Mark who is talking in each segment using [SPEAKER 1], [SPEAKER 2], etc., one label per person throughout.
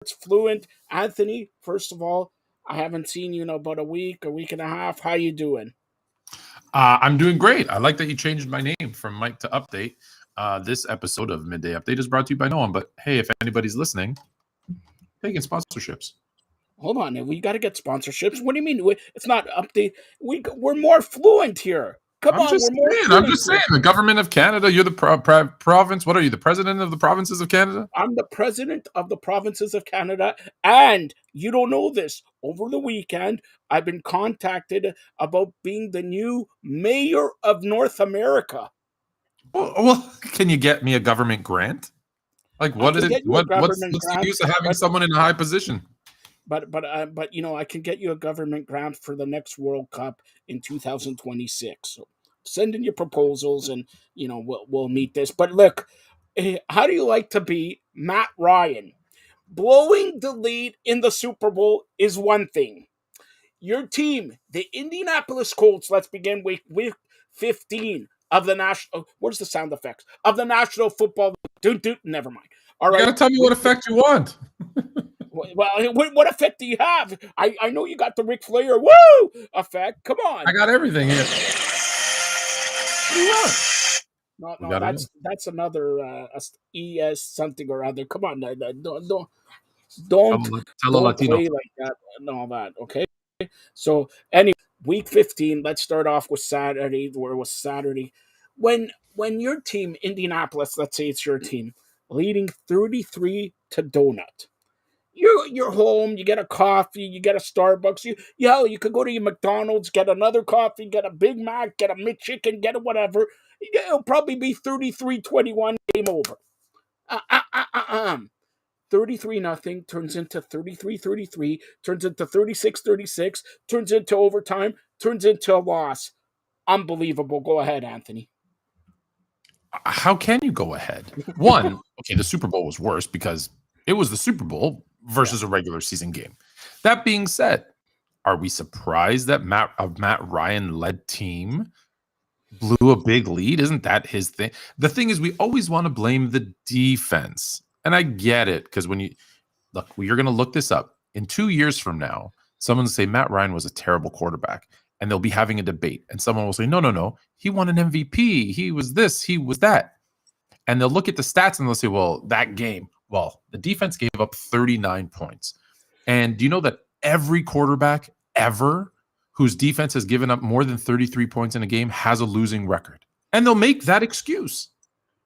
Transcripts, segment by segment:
[SPEAKER 1] It's fluent. Anthony, first of all, I haven't seen you in about a week and a half. How you doing?
[SPEAKER 2] I'm doing great. I like that you changed my name from Mike to Update. This episode of Midday Update is brought to you by no one, but hey, if anybody's listening, taking sponsorships.
[SPEAKER 1] Hold on, we got to get sponsorships. What do you mean? It's not update. We're more fluent here. Come
[SPEAKER 2] I'm
[SPEAKER 1] on,
[SPEAKER 2] just
[SPEAKER 1] we're more
[SPEAKER 2] saying. I'm
[SPEAKER 1] fluent
[SPEAKER 2] just
[SPEAKER 1] here.
[SPEAKER 2] saying. The government of Canada. You're the province. What are you? The president of the provinces of Canada?
[SPEAKER 1] I'm the president of the provinces of Canada, and you don't know this. Over the weekend, I've been contacted about being the new mayor of North America.
[SPEAKER 2] Well, can you get me a government grant? Like,
[SPEAKER 1] I
[SPEAKER 2] what is
[SPEAKER 1] can
[SPEAKER 2] it?
[SPEAKER 1] get you a
[SPEAKER 2] What's
[SPEAKER 1] government
[SPEAKER 2] the
[SPEAKER 1] grant,
[SPEAKER 2] use of having
[SPEAKER 1] but
[SPEAKER 2] someone in a high position?
[SPEAKER 1] but I can get you a government grant for the next World Cup in 2026. So send in your proposals, and we'll meet this. But look, how do you like to be Matt Ryan? Blowing the lead in the Super Bowl is one thing. Your team, the Indianapolis Colts, let's begin week 15 of the national. Where's the sound effects of the National Football? Never mind. All
[SPEAKER 2] You got
[SPEAKER 1] right.
[SPEAKER 2] to tell me what effect you want.
[SPEAKER 1] Well, what effect do you have? I know you got the Ric Flair woo effect. Come on.
[SPEAKER 2] I got everything here. What do you want?
[SPEAKER 1] No, that's another ES something or other. Come on, don't
[SPEAKER 2] Tell a
[SPEAKER 1] don't
[SPEAKER 2] Latino.
[SPEAKER 1] play like that and all that. Okay. So anyway, week 15. Let's start off with Saturday. Where was Saturday? When your team, Indianapolis, let's say it's your team, leading 33 to donut. You're home. You get a coffee. You get a Starbucks. You could go to your McDonald's, get another coffee, get a Big Mac, get a McChicken, get a whatever. It'll probably be 33-21. Game over. 33 nothing turns into 33-33, turns into 36-36, turns into overtime, turns into a loss. Unbelievable. Go ahead, Anthony.
[SPEAKER 2] How can you go ahead? One, okay, the Super Bowl was worse because it was the Super Bowl versus a regular season game. That being said, are we surprised that Matt Ryan led team blew a big lead? Isn't that his thing? The thing is, we always want to blame the defense. And I get it, because when you're going to look this up in 2 years from now, someone will say Matt Ryan was a terrible quarterback, and they'll be having a debate. And someone will say, no, he won an MVP. He was this, he was that. And they'll look at the stats and they'll say, well, that game, the defense gave up 39 points. And do you know that every quarterback ever whose defense has given up more than 33 points in a game has a losing record? And they'll make that excuse.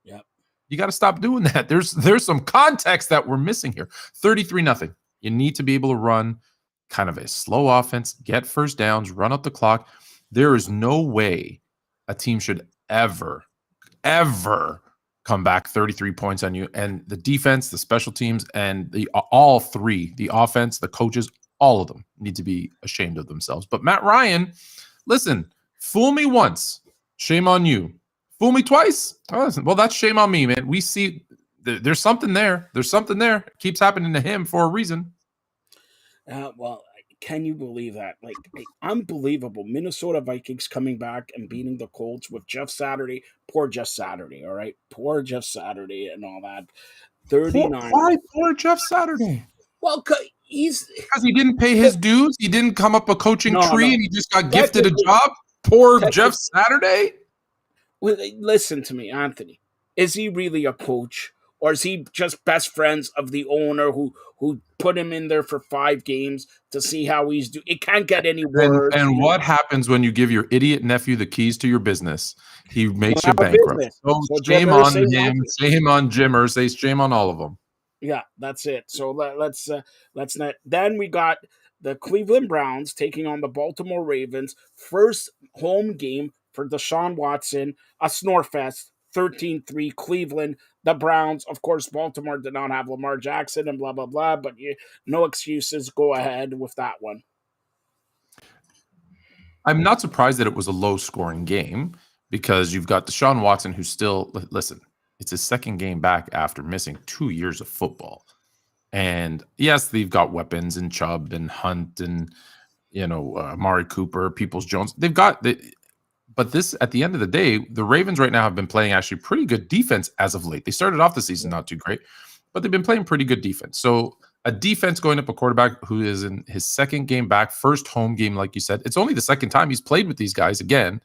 [SPEAKER 1] Yep.
[SPEAKER 2] You got to stop doing that. There's some context that we're missing here. 33-0. You need to be able to run kind of a slow offense, get first downs, run up the clock. There is no way a team should ever come back 33 points on you. And the defense, the special teams, and all three, the offense, the coaches, all of them need to be ashamed of themselves. But Matt Ryan, listen, fool me once, shame on you. Fool me twice, well, that's shame on me, man. We see there's something there. There's something there. It keeps happening to him for a reason.
[SPEAKER 1] Can you believe that? Like, unbelievable. Minnesota Vikings coming back and beating the Colts with Jeff Saturday. Poor Jeff Saturday, all right? Poor Jeff Saturday and all that. 39.
[SPEAKER 2] Why poor Jeff Saturday?
[SPEAKER 1] Well, because
[SPEAKER 2] he didn't pay his dues. He didn't come up a coaching tree, and he just got gifted a job. Poor Jeff Saturday.
[SPEAKER 1] Well, listen to me, Anthony. Is he really a coach? Or is he just best friends of the owner who put him in there for 5 games to see how he's doing? It can't get any worse.
[SPEAKER 2] And what happens when you give your idiot nephew the keys to your business? He makes you bankrupt. So shame on him. Shame on Jimmer. Say shame on all of them.
[SPEAKER 1] Yeah, that's it. So let's not. Then we got the Cleveland Browns taking on the Baltimore Ravens. First home game for Deshaun Watson. A snorefest. 13-3 Cleveland. The Browns, of course, Baltimore did not have Lamar Jackson and blah, blah, blah, but no excuses. Go ahead with that one.
[SPEAKER 2] I'm not surprised that it was a low-scoring game because you've got Deshaun Watson, who's still, listen, it's his second game back after missing 2 years of football. And yes, they've got weapons in Chubb and Hunt and, Amari Cooper, Peoples-Jones. They've got but this, at the end of the day, the Ravens right now have been playing actually pretty good defense as of late. They started off the season not too great, but they've been playing pretty good defense. So a defense going up a quarterback who is in his second game back, first home game, like you said. It's only the second time he's played with these guys again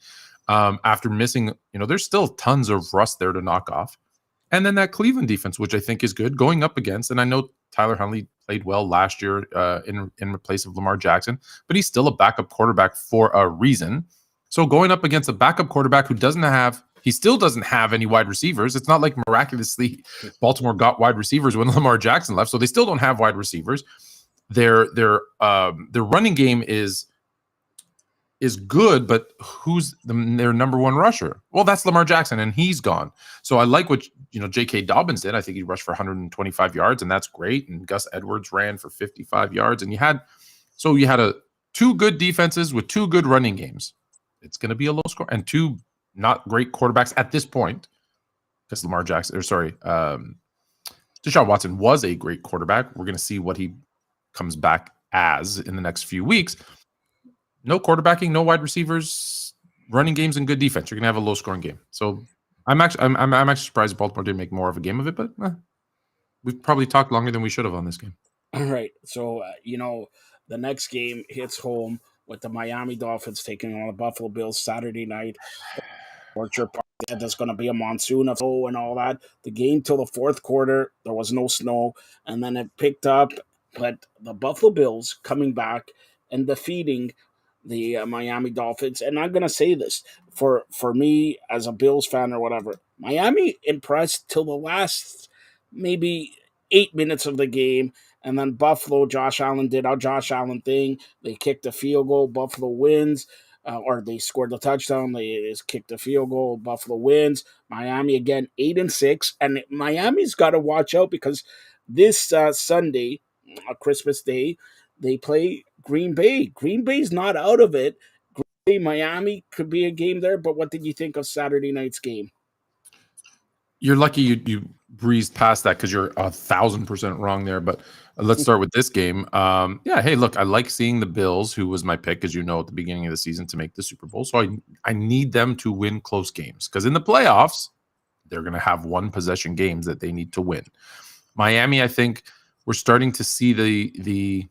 [SPEAKER 2] after missing. There's still tons of rust there to knock off. And then that Cleveland defense, which I think is good, going up against. And I know Tyler Huntley played well last year in place of Lamar Jackson, but he's still a backup quarterback for a reason. So going up against a backup quarterback who he still doesn't have any wide receivers. It's not like miraculously Baltimore got wide receivers when Lamar Jackson left, so they still don't have wide receivers. Their running game is good, but who's their number one rusher? Well, that's Lamar Jackson, and he's gone. So I like what J.K. Dobbins did. I think he rushed for 125 yards, and that's great. And Gus Edwards ran for 55 yards, and you had two good defenses with two good running games. It's going to be a low score, and two not great quarterbacks at this point, because Deshaun Watson was a great quarterback. We're going to see what he comes back as in the next few weeks. No quarterbacking, no wide receivers, running games, and good defense. You're going to have a low-scoring game. So I'm actually surprised Baltimore didn't make more of a game of it, but we've probably talked longer than we should have on this game.
[SPEAKER 1] All right. So, the next game hits home with the Miami Dolphins taking on the Buffalo Bills Saturday night. Orchard Park. There's going to be a monsoon of snow and all that. The game till the fourth quarter, there was no snow, and then it picked up. But the Buffalo Bills coming back and defeating the Miami Dolphins. And I'm going to say this for me as a Bills fan or whatever. Miami impressed till the last maybe 8 minutes of the game. And then Buffalo, Josh Allen did our Josh Allen thing. They kicked a field goal. Buffalo wins. Or they scored the touchdown. They just kicked a field goal. Buffalo wins. Miami again 8-6, and Miami's got to watch out because this Sunday, Christmas Day, they play Green Bay. Green Bay's not out of it. Green Bay, Miami could be a game there. But what did you think of Saturday night's game?
[SPEAKER 2] You're lucky you breezed past that because you're 1,000% wrong there. But let's start with this game. Hey, look, I like seeing the Bills, who was my pick, as you know, at the beginning of the season to make the Super Bowl. So I need them to win close games because in the playoffs, they're going to have one possession games that they need to win. Miami, I think we're starting to see the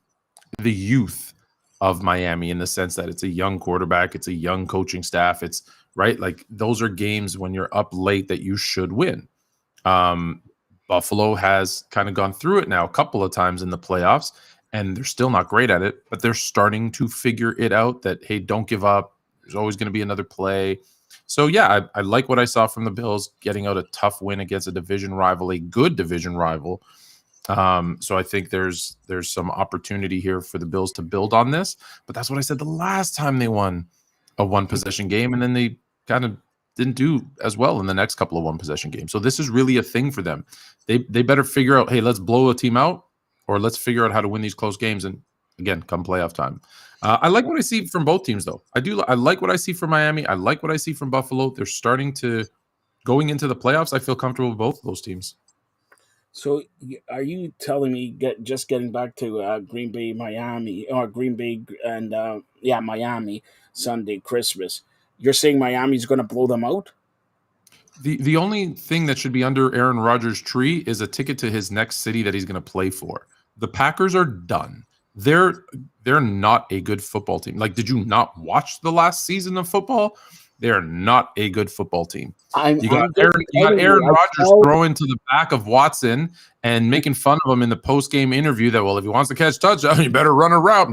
[SPEAKER 2] youth of Miami in the sense that it's a young quarterback, it's a young coaching staff, it's right. Like those are games when you're up late that you should win. Buffalo has kind of gone through it now a couple of times in the playoffs, and they're still not great at it, but they're starting to figure it out that, hey, don't give up. There's always going to be another play. So, yeah, I like what I saw from the Bills getting out a tough win against a division rival, a good division rival. So I think there's some opportunity here for the Bills to build on this. But that's what I said the last time they won a one-possession game, and then they kind of didn't do as well in the next couple of one-possession games. So this is really a thing for them. They better figure out, hey, let's blow a team out, or let's figure out how to win these close games. And again, come playoff time. I like what I see from both teams, though. I like what I see from Miami. I like what I see from Buffalo. They're starting to going into the playoffs. I feel comfortable with both of those teams.
[SPEAKER 1] So, are you telling me getting back to Green Bay, Miami, or Green Bay and Miami Sunday, Christmas? You're saying Miami's going to blow them out?
[SPEAKER 2] The only thing that should be under Aaron Rodgers' tree is a ticket to his next city that he's going to play for. The Packers are done. They're not a good football team. Like, did you not watch the last season of football? They're not a good football team. You got Aaron Rodgers throwing to the back of Watson and making fun of him in the post-game interview that, well, if he wants to catch touchdown, you better run a route.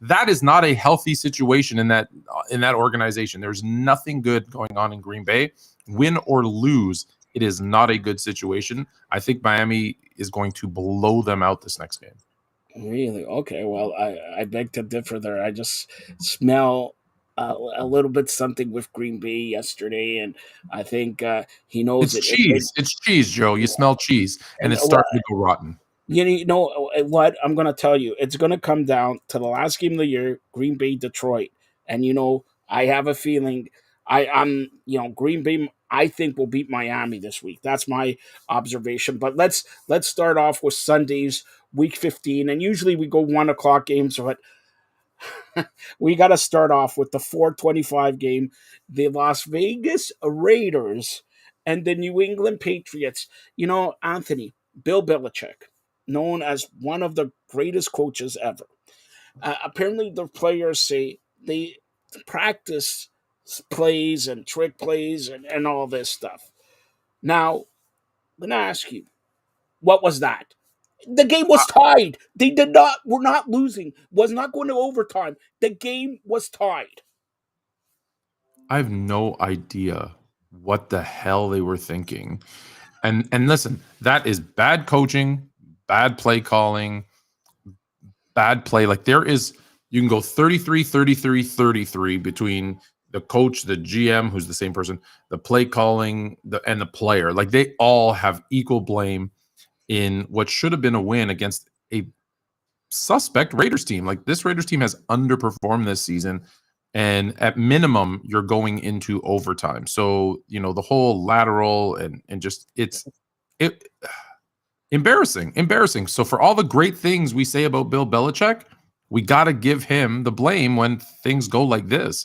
[SPEAKER 2] That is not a healthy situation in that organization. There's nothing good going on in Green Bay. Win or lose, it is not a good situation. I think Miami is going to blow them out this next game.
[SPEAKER 1] Really? Okay. Well, I beg to differ there. I just smell a little bit something with Green Bay yesterday, and I think he knows
[SPEAKER 2] it's cheese. It's cheese, Joe. You smell cheese, and it's starting to go rotten.
[SPEAKER 1] You know what? I'm going to tell you. It's going to come down to the last game of the year, Green Bay, Detroit. And, I have a feeling I'm Green Bay, I think, will beat Miami this week. That's my observation. But let's start off with Sunday's Week 15. And usually we go 1 o'clock games, but we got to start off with the 4:25 game. The Las Vegas Raiders and the New England Patriots. Anthony, Bill Belichick. known as one of the greatest coaches ever. Apparently, the players say they practice plays and trick plays and all this stuff. Now, I'm going to ask you, what was that? The game was tied. They did not, were not losing, was not going to overtime. The game was tied.
[SPEAKER 2] I have no idea what the hell they were thinking. And listen, that is bad coaching, bad play calling, bad play. Like there is, you can go 33, 33, 33 between the coach, the GM, who's the same person, the play calling, and the player. Like they all have equal blame in what should have been a win against a suspect Raiders team. Like this Raiders team has underperformed this season. And at minimum, you're going into overtime. So, the whole lateral and just it embarrassing. So for all the great things we say about Bill Belichick, we got to give him the blame when things go like this.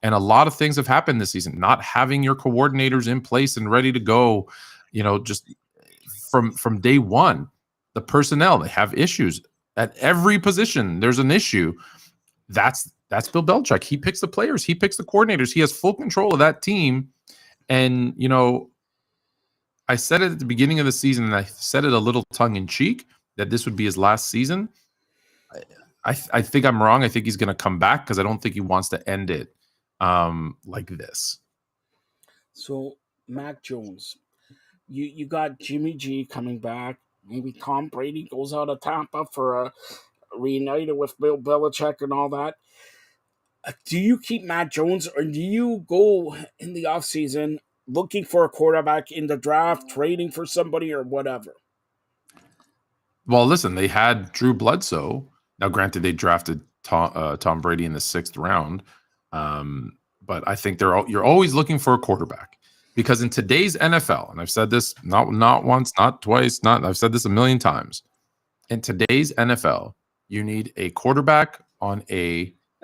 [SPEAKER 2] And a lot of things have happened this season. Not having your coordinators in place and ready to go, just from day one. The personnel, they have issues at every position. There's an issue. That's Bill Belichick. He picks the players. He picks the coordinators. He has full control of that team. And I said it at the beginning of the season, and I said it a little tongue in cheek that this would be his last season. I think I'm wrong. I think he's going to come back because I don't think he wants to end it like this.
[SPEAKER 1] So, Mac Jones, you got Jimmy G coming back. Maybe Tom Brady goes out of Tampa for a reunited with Bill Belichick and all that. Do you keep Matt Jones or do you go in the offseason looking for a quarterback in the draft, trading for somebody or whatever?
[SPEAKER 2] Well, listen, they had Drew Bledsoe. Now, granted, they drafted Tom Brady in the 6th round, but I think you're always looking for a quarterback because in today's NFL, and I've said this not once, not twice, I've said this a million times. In today's NFL, you need a quarterback on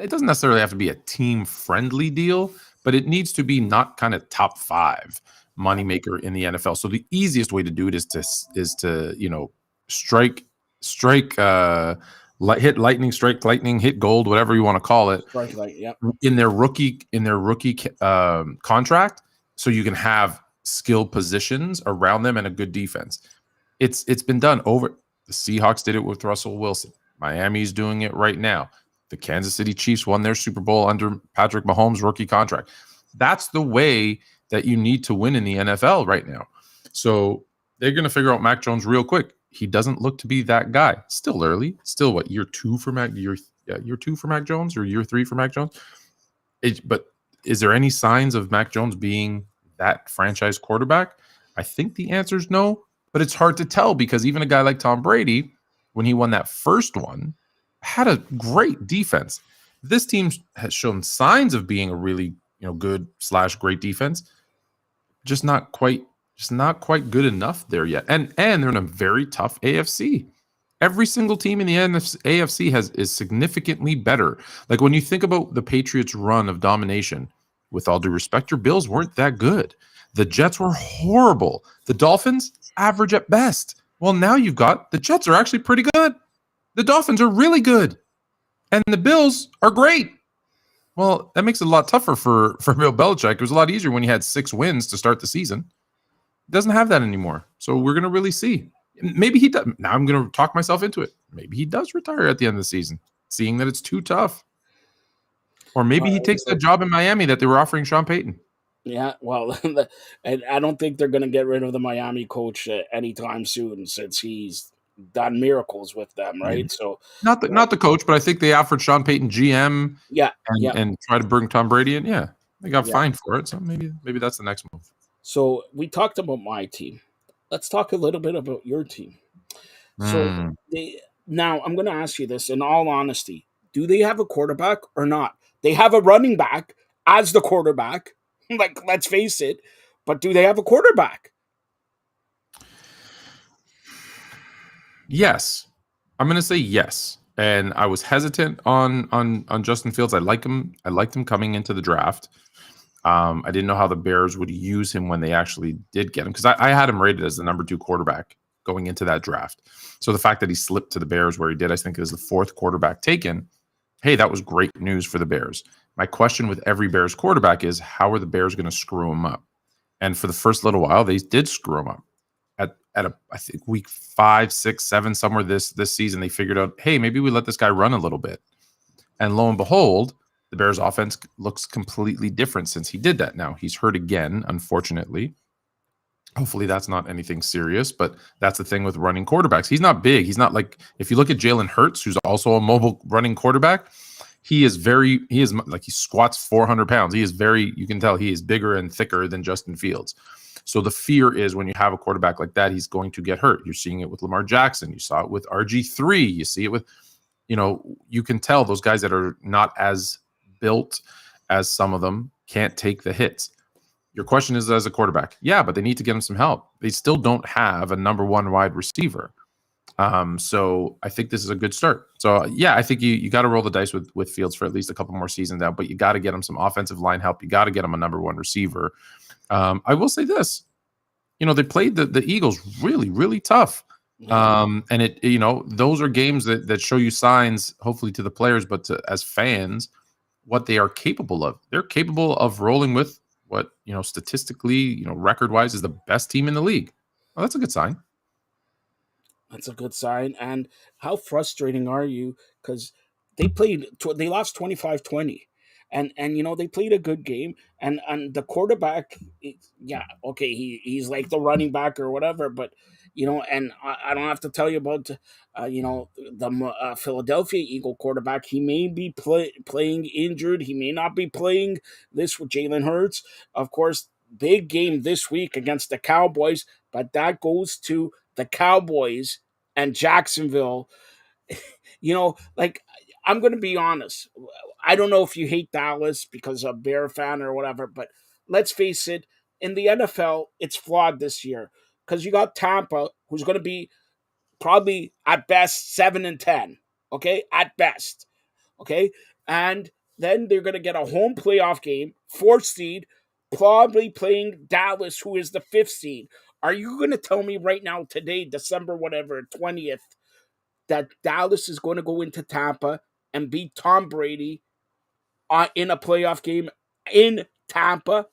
[SPEAKER 2] it doesn't necessarily have to be a team-friendly deal, but it needs to be not kind of top 5 moneymaker in the NFL. So the easiest way to do it is to hit lightning, strike lightning, hit gold, whatever you want to call it, in their rookie contract, so you can have skill positions around them and a good defense. It's been done over. The Seahawks did it with Russell Wilson. Miami's doing it right now. The Kansas City Chiefs won their Super Bowl under Patrick Mahomes' rookie contract. That's the way that you need to win in the NFL right now. So they're going to figure out Mac Jones real quick. He doesn't look to be that guy. Still early. Still what, year 2 for Mac? Year 2 for Mac Jones or year 3 for Mac Jones? But is there any signs of Mac Jones being that franchise quarterback? I think the answer is no, but it's hard to tell because even a guy like Tom Brady, when he won that first one, had a great defense. This team has shown signs of being a really good / great defense, just not quite good enough there yet. And they're in a very tough AFC. Every single team in the AFC is significantly better. Like when you think about the Patriots' run of domination, with all due respect, your Bills weren't that good. The Jets were horrible. The Dolphins, average at best. Well, now you've got the Jets are actually pretty good. The Dolphins are really good. And the Bills are great. Well, that makes it a lot tougher for Bill Belichick. It was a lot easier when he had 6 wins to start the season. He doesn't have that anymore. So we're going to really see. Maybe he does. Now I'm going to talk myself into it. Maybe he does retire at the end of the season, seeing that it's too tough. Or maybe he takes that job in Miami that they were offering Sean Payton.
[SPEAKER 1] Yeah, well, and I don't think they're going to get rid of the Miami coach anytime soon since he's done miracles with them, right?
[SPEAKER 2] Maybe.
[SPEAKER 1] So
[SPEAKER 2] not the coach, but I think they offered Sean Payton GM and try to bring Tom Brady in. Yeah, they got fined for it, so maybe that's the next move.
[SPEAKER 1] So we talked about my team. Let's talk a little bit about your team. So now I'm going to ask you this in all honesty. Do they have a quarterback or not? They have a running back as the quarterback. Like, let's face it. But do they have a quarterback?
[SPEAKER 2] Yes. I'm going to say yes. And I was hesitant on Justin Fields. I liked him coming into the draft. I didn't know how the Bears would use him when they actually did get him because I had him rated as the number 2 quarterback going into that draft. So the fact that he slipped to the Bears where he did, I think is the fourth quarterback taken. Hey, that was great news for the Bears. My question with every Bears quarterback is, how are the Bears going to screw him up? And for the first little while, they did screw him up. I think week 5, 6, 7, somewhere this season, they figured out, hey, maybe we let this guy run a little bit. And lo and behold, the Bears offense looks completely different since he did that. Now he's hurt again, unfortunately. Hopefully that's not anything serious, but that's the thing with running quarterbacks. He's not big. He's not like, if you look at Jalen Hurts, who's also a mobile running quarterback, he is like, he squats 400 pounds. He is you can tell he is bigger and thicker than Justin Fields. So the fear is when you have a quarterback like that, he's going to get hurt. You're seeing it with Lamar Jackson. You saw it with RG3. You see it with, you can tell those guys that are not as built as some of them can't take the hits. Your question is, as a quarterback, yeah, but they need to get him some help. They still don't have a number one wide receiver. So I think this is a good start. So yeah, I think you got to roll the dice with Fields for at least a couple more seasons out, but you got to get him some offensive line help. You got to get him a number one receiver. I will say this, they played the Eagles really, really tough. And those are games that show you signs, hopefully to the players, but as fans, what they are capable of. They're capable of rolling with what, statistically, record wise is the best team in the league. Well, that's a good sign.
[SPEAKER 1] That's a good sign. And how frustrating are you? Because they lost 25-20. And they played a good game, and the quarterback, yeah, okay, he's like the running back or whatever, but and I don't have to tell you about the Philadelphia Eagle quarterback. He may be playing injured. He may not be playing this with Jalen Hurts. Of course, big game this week against the Cowboys, but that goes to the Cowboys and Jacksonville. Like, I'm going to be honest. I don't know if you hate Dallas because of Bear fan or whatever, but let's face it, in the NFL, it's flawed this year because you got Tampa, who's going to be probably at best 7-10. Okay, at best. Okay, and then they're going to get a home playoff game, fourth seed, probably playing Dallas, who is the fifth seed. Are you going to tell me right now, today, December whatever 20th, that Dallas is going to go into Tampa and beat Tom Brady in a playoff game in Tampa?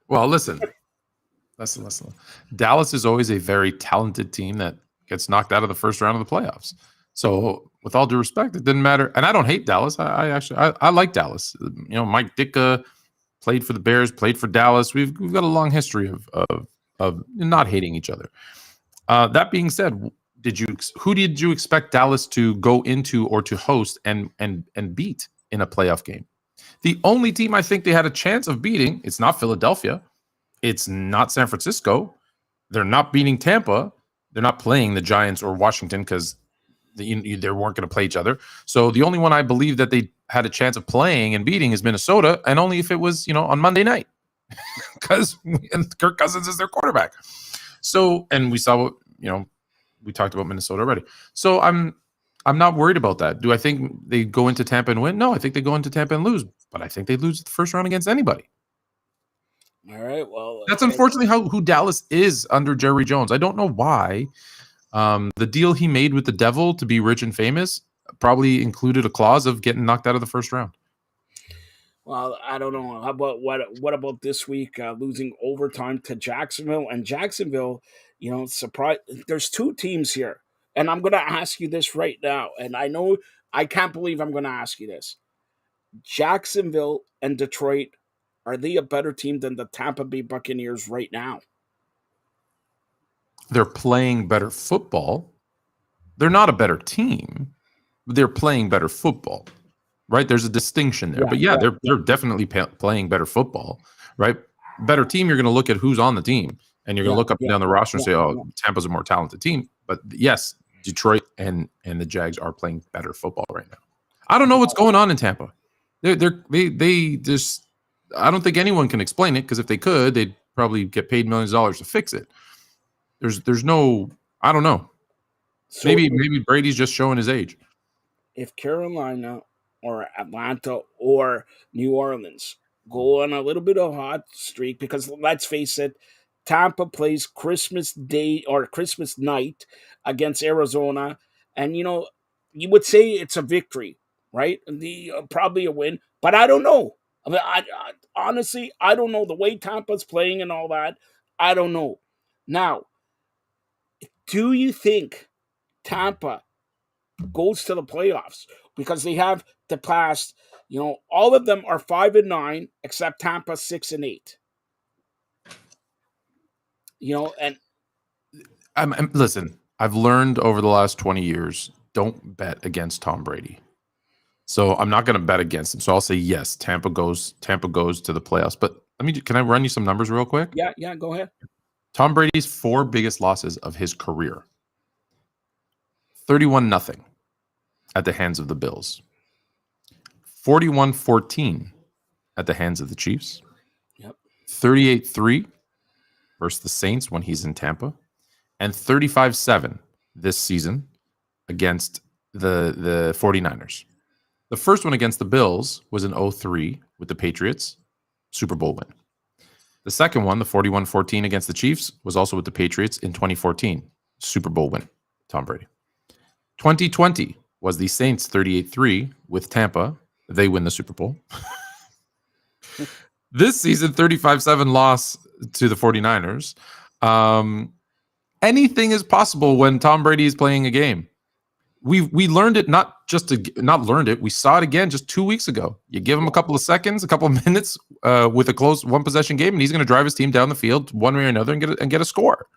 [SPEAKER 2] Well, listen. Dallas is always a very talented team that gets knocked out of the first round of the playoffs. So, with all due respect, it didn't matter. And I don't hate Dallas. I like Dallas. Mike Ditka played for the Bears, played for Dallas. We've got a long history of not hating each other. That being said, who did you expect Dallas to go into or to host and beat in a playoff game? The only team I think they had a chance of beating, it's not Philadelphia, it's not San Francisco, they're not beating Tampa, they're not playing the Giants or Washington because they weren't going to play each other. So the only one I believe that they had a chance of playing and beating is Minnesota, and only if it was on Monday night because Kirk Cousins is their quarterback. So, and we saw what, we talked about Minnesota already. So I'm not worried about that. Do I think they go into Tampa and win? No, I think they go into Tampa and lose, but I think they lose the first round against anybody.
[SPEAKER 1] All right. Well,
[SPEAKER 2] that's unfortunately who Dallas is under Jerry Jones. I don't know why. The deal he made with the devil to be rich and famous probably included a clause of getting knocked out of the first round.
[SPEAKER 1] Well, I don't know. How about what about this week, losing overtime to Jacksonville? And Jacksonville, surprise. There's two teams here, and I'm going to ask you this right now. And I know I can't believe I'm going to ask you this. Jacksonville and Detroit, are they a better team than the Tampa Bay Buccaneers right now?
[SPEAKER 2] They're playing better football. They're not a better team, but they're playing better football. Right, there's a distinction there, but they're definitely playing better football. Right, better team. You're going to look at who's on the team, and you're going to look up and down the roster and say, "Oh, Tampa's a more talented tean." But yes, Detroit and the Jags are playing better football right now. I don't know what's going on in Tampa. They just. I don't think anyone can explain it because if they could, they'd probably get paid millions of dollars to fix it. There's no. I don't know. So maybe Brady's just showing his age.
[SPEAKER 1] If Carolina or Atlanta or New Orleans go on a little bit of a hot streak, because let's face it, Tampa plays Christmas Day or Christmas night against Arizona, and you would say it's a victory, right? The probably a win, but I don't know. I mean, honestly, I don't know the way Tampa's playing and all that. I don't know. Now, do you think Tampa goes to the playoffs because they have the past? All of them are 5-9 except Tampa 6-8. And
[SPEAKER 2] Listen, I've learned over the last 20 years, don't bet against Tom Brady. So I'm not going to bet against him. So I'll say yes, Tampa goes to the playoffs. But can I run you some numbers real quick?
[SPEAKER 1] Yeah, go ahead.
[SPEAKER 2] Tom Brady's 4 biggest losses of his career. 31-0 at the hands of the Bills. 41-14 at the hands of the Chiefs.
[SPEAKER 1] Yep.
[SPEAKER 2] 38-3 versus the Saints when he's in Tampa. And 35-7 this season against the 49ers. The first one against the Bills was in 2003 with the Patriots, Super Bowl win. The second one, the 41-14 against the Chiefs, was also with the Patriots in 2014, Super Bowl win, Tom Brady. 2020 was the Saints 38-3 with Tampa. They win the Super Bowl. This season, 35-7 loss to the 49ers. Anything is possible when Tom Brady is playing a game. We learned it not learned it. We saw it again just 2 weeks ago. You give him a couple of seconds, a couple of minutes with a close one possession game, and he's going to drive his team down the field one way or another and get a score.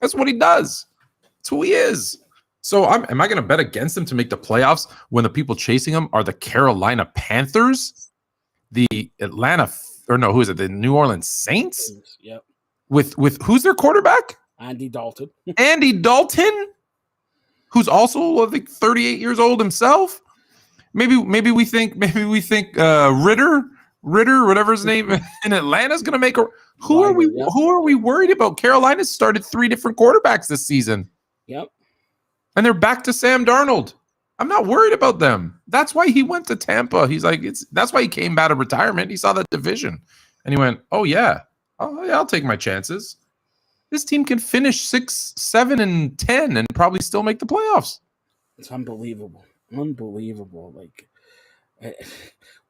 [SPEAKER 2] That's what he does. That's who he is. So am I going to bet against him to make the playoffs when the people chasing him are the Carolina Panthers, the the New Orleans Saints?
[SPEAKER 1] Yep.
[SPEAKER 2] With who's their quarterback?
[SPEAKER 1] Andy Dalton.
[SPEAKER 2] Andy Dalton, who's also I think 38 years old himself. Maybe we think Ritter, whatever his name in Atlanta is going to make a. Who are we worried about? Carolina's started 3 different quarterbacks this season.
[SPEAKER 1] Yep.
[SPEAKER 2] And they're back to Sam Darnold. I'm not worried about them. That's why he went to Tampa. He's like, that's why he came out of retirement. He saw that division. And he went, I'll take my chances. This team can finish 6, 7, and 10 and probably still make the playoffs.
[SPEAKER 1] It's unbelievable. Like,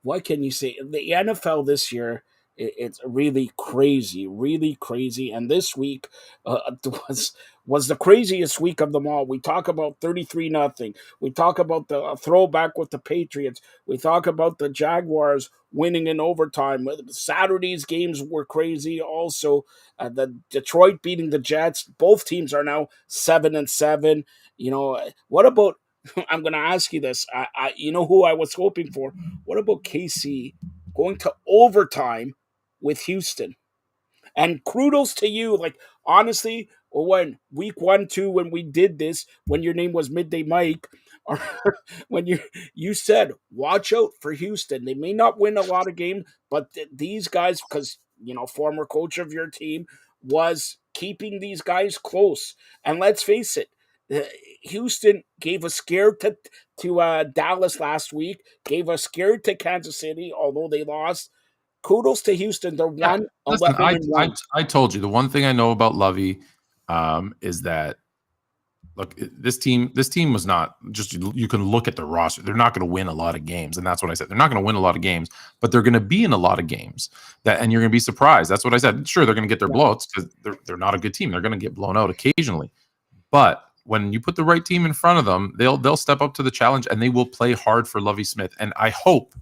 [SPEAKER 1] what can you say? The NFL this year, it's really crazy. And this week was the craziest week of them all. We talk about 33-0. We talk about the throwback with the Patriots. We talk about the Jaguars winning in overtime. Saturday's games were crazy. Also, the Detroit beating the Jets. Both teams are now 7-7. What about? I'm going to ask you this. Who I was hoping for. What about KC going to overtime with Houston? And kudos to you. Like, honestly, when week 1, 2, when we did this, when your name was Midday Mike, or when you said, watch out for Houston. They may not win a lot of games, but these guys, because, former coach of your team, was keeping these guys close. And let's face it, Houston gave a scare to Dallas last week, gave a scare to Kansas City, although they lost. Kudos to Houston. They're 1-11.
[SPEAKER 2] Listen, I told you the one thing I know about Lovey is that look, this team was not just, you can look at the roster. They're not going to win a lot of games, and that's what I said. They're not going to win a lot of games, but they're going to be in a lot of games and you're going to be surprised. That's what I said. Sure, they're going to get their blowouts because they're not a good team. They're going to get blown out occasionally, but when you put the right team in front of them, they'll step up to the challenge and they will play hard for Lovie Smith. And I hope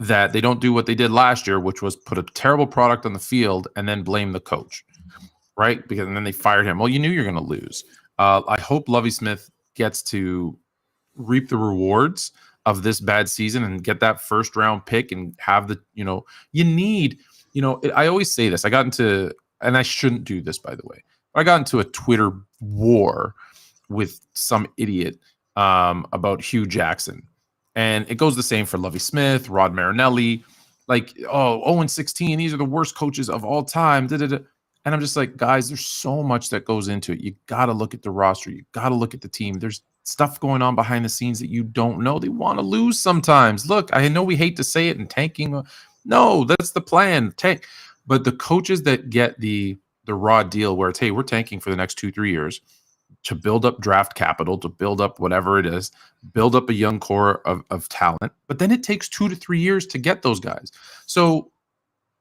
[SPEAKER 2] that they don't do what they did last year, which was put a terrible product on the field and then blame the coach, right? And then they fired him. Well, you knew you're going to lose. I hope Lovie Smith gets to reap the rewards of this bad season and get that first round pick and have I always say this. And I shouldn't do this, by the way. I got into a Twitter war with some idiot about Hugh Jackson. And it goes the same for Lovie Smith, Rod Marinelli, 0-16. These are the worst coaches of all time. And I'm just like, guys, there's so much that goes into it. You got to look at the roster. You got to look at the team. There's stuff going on behind the scenes that you don't know. They want to lose sometimes. Look, I know we hate to say it and tanking. No, that's the plan. Tank. But the coaches that get the raw deal where it's, hey, we're tanking for the next 2-3 years to build up draft capital, to build up whatever it is, build up a young core of talent. But then it takes 2 to 3 years to get those guys. So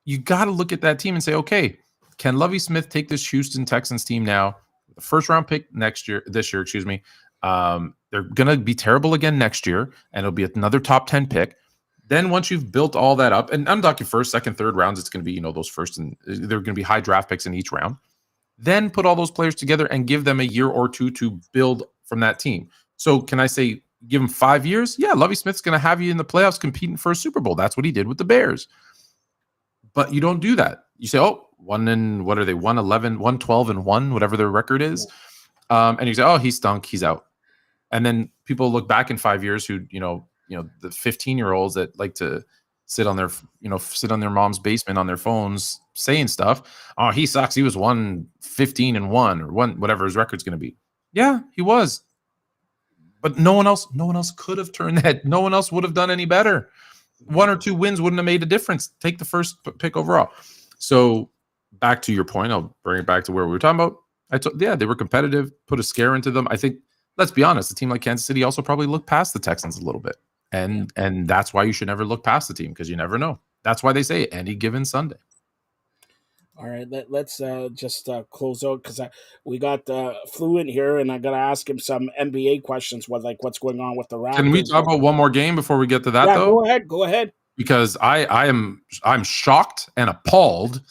[SPEAKER 2] you got to look at that team and say, okay, can Lovie Smith take this Houston Texans team now, the first round pick this year, excuse me. They're going to be terrible again next year, and it'll be another top 10 pick. Then once you've built all that up, and I'm talking first, second, third rounds, it's going to be, those first, and they're going to be high draft picks in each round. Then put all those players together and give them a year or two to build from that team. So can I say give them 5 years? Yeah, Lovie Smith's going to have you in the playoffs competing for a Super Bowl. That's what he did with the Bears. But you don't do that. You say, oh, 1-11, 112-1, whatever their record is. And you say, oh, he stunk, he's out. And then people look back in 5 years who, the 15-year-olds that like to sit on their mom's basement on their phones saying stuff. Oh, he sucks. He was 115-1 or whatever his record's going to be. Yeah, he was. But no one else could have turned that. No one else would have done any better. 1 or 2 wins wouldn't have made a difference. Take the first pick overall. So back to your point, I'll bring it back to where we were talking about. They were competitive, put a scare into them. I think, let's be honest, a team like Kansas City also probably looked past the Texans a little bit. And that's why you should never look past the team, because you never know. That's why they say any given Sunday.
[SPEAKER 1] All right, let's just close out, because we got Fluent here, and I got to ask him some NBA questions, what's going on with the Raptors.
[SPEAKER 2] Can we talk about one more game before we get to that, though?
[SPEAKER 1] Go ahead.
[SPEAKER 2] Because I'm shocked and appalled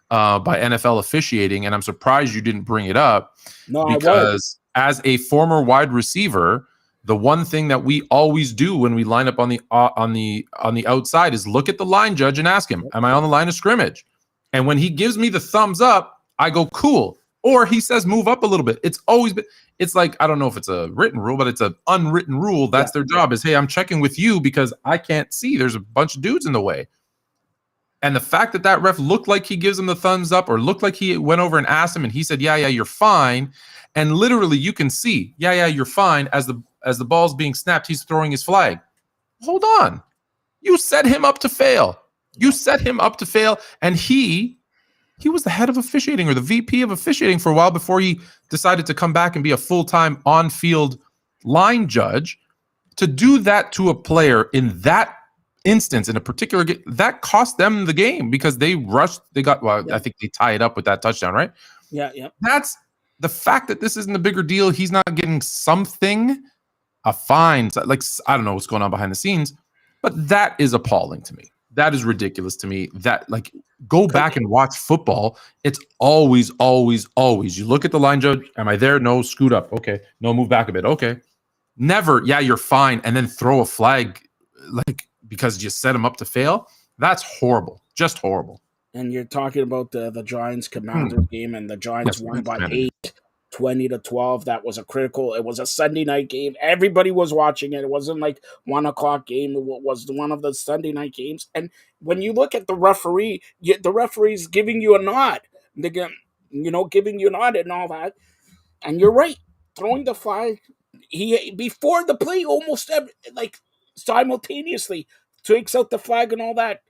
[SPEAKER 2] by NFL officiating, and I'm surprised you didn't bring it up.
[SPEAKER 1] No,
[SPEAKER 2] because as a former wide receiver, the one thing that we always do when we line up on the outside is look at the line judge and ask him, am I on the line of scrimmage? And when he gives me the thumbs up, I go, cool. Or he says, move up a little bit. It's like, I don't know if it's a written rule, but it's an unwritten rule. That's their job is, hey, I'm checking with you because I can't see. There's a bunch of dudes in the way. And the fact that ref looked like he gives him the thumbs up, or looked like he went over and asked him and he said, yeah, you're fine. And literally you can see, yeah, you're fine. As the ball's being snapped, he's throwing his flag. Hold on. You set him up to fail. And he was the head of officiating, or the VP of officiating, for a while before he decided to come back and be a full-time on-field line judge. To do that to a player in that instance, in a particular game, that cost them the game, because they rushed. I think they tie it up with that touchdown, right?
[SPEAKER 1] Yeah.
[SPEAKER 2] That's the fact that this isn't a bigger deal. He's not getting a fine. Like, I don't know what's going on behind the scenes, but that is appalling to me. That is ridiculous to me. That, like, go back and watch football. It's always, always, always. You look at the line judge. Am I there? No, scoot up. Okay. No, move back a bit. Okay. Never, yeah, you're fine. And then throw a flag, like, because you set him up to fail. That's horrible. Just horrible.
[SPEAKER 1] And you're talking about the Giants Commanders game, and the Giants won by 8, 20-12. That was it was a Sunday night game. Everybody was watching it. It wasn't like 1:00 game. It was one of the Sunday night games. And when you look at the referee, the referee's giving you a nod. Giving you a nod and all that. And you're right. Throwing the flag, he before the play, almost simultaneously takes out the flag and all that.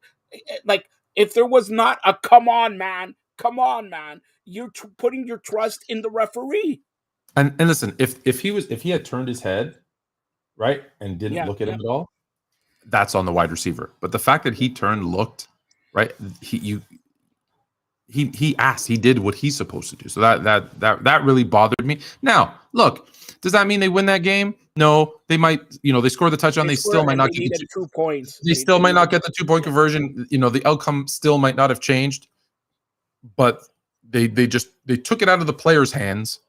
[SPEAKER 1] Like, if there was not a come on, man, you're putting your trust in the referee.
[SPEAKER 2] And listen, if he had turned his head, right, and didn't look at him at all, that's on the wide receiver. But the fact that he turned, looked, right, he asked, he did what he's supposed to do. So that really bothered me. Now, look, does that mean they win that game? No, they might. They score the touchdown. They still might not get the
[SPEAKER 1] 2 points.
[SPEAKER 2] They still might not get the 2-point conversion. The outcome still might not have changed. But they took it out of the players' hands,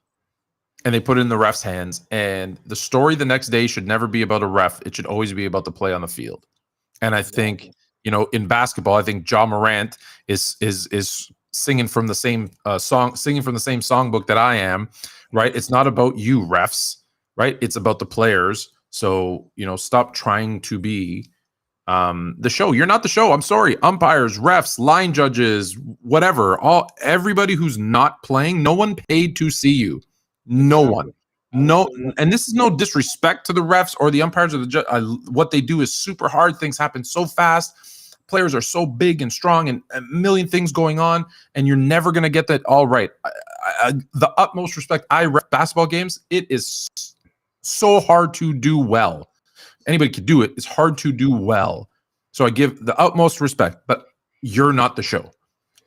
[SPEAKER 2] and they put it in the ref's hands. And the story the next day should never be about a ref. It should always be about the play on the field. And I think, in basketball, I think Ja Morant is singing from the same songbook that I am, right? It's not about you, refs, right? It's about the players. So, stop trying to be the show. You're not the show. I'm sorry. Umpires, refs, line judges, whatever. Everybody who's not playing, no one paid to see you. No one. No, and this is no disrespect to the refs or the umpires or the judge. What they do is super hard. Things happen so fast. players are so big and strong and a million things going on, and you're never going to get that all right. The utmost respect. I ref basketball games. It is so hard to do well. Anybody could do it. It's hard to do well. So I give the utmost respect, but you're not the show.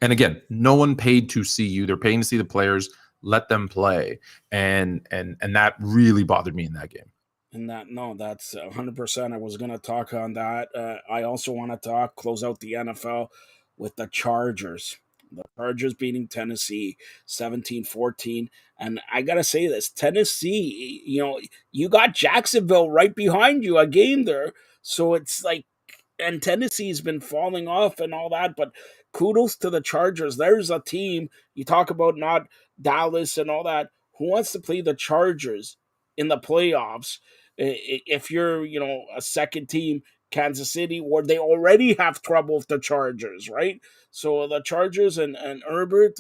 [SPEAKER 2] And again, no one paid to see you. They're paying to see the players. Let them play. And that really bothered me in that game.
[SPEAKER 1] And that, no, that's 100%. I was going to talk on that. I also want to close out the NFL with the Chargers. The Chargers beating Tennessee 17-14. And I got to say this, Tennessee, you got Jacksonville right behind you, a game there. So it's like, and Tennessee's been falling off and all that, but kudos to the Chargers. There's a team, you talk about not Dallas and all that, who wants to play the Chargers in the playoffs. If you're, a second team, Kansas City, where they already have trouble with the Chargers, right? So the Chargers and Herbert,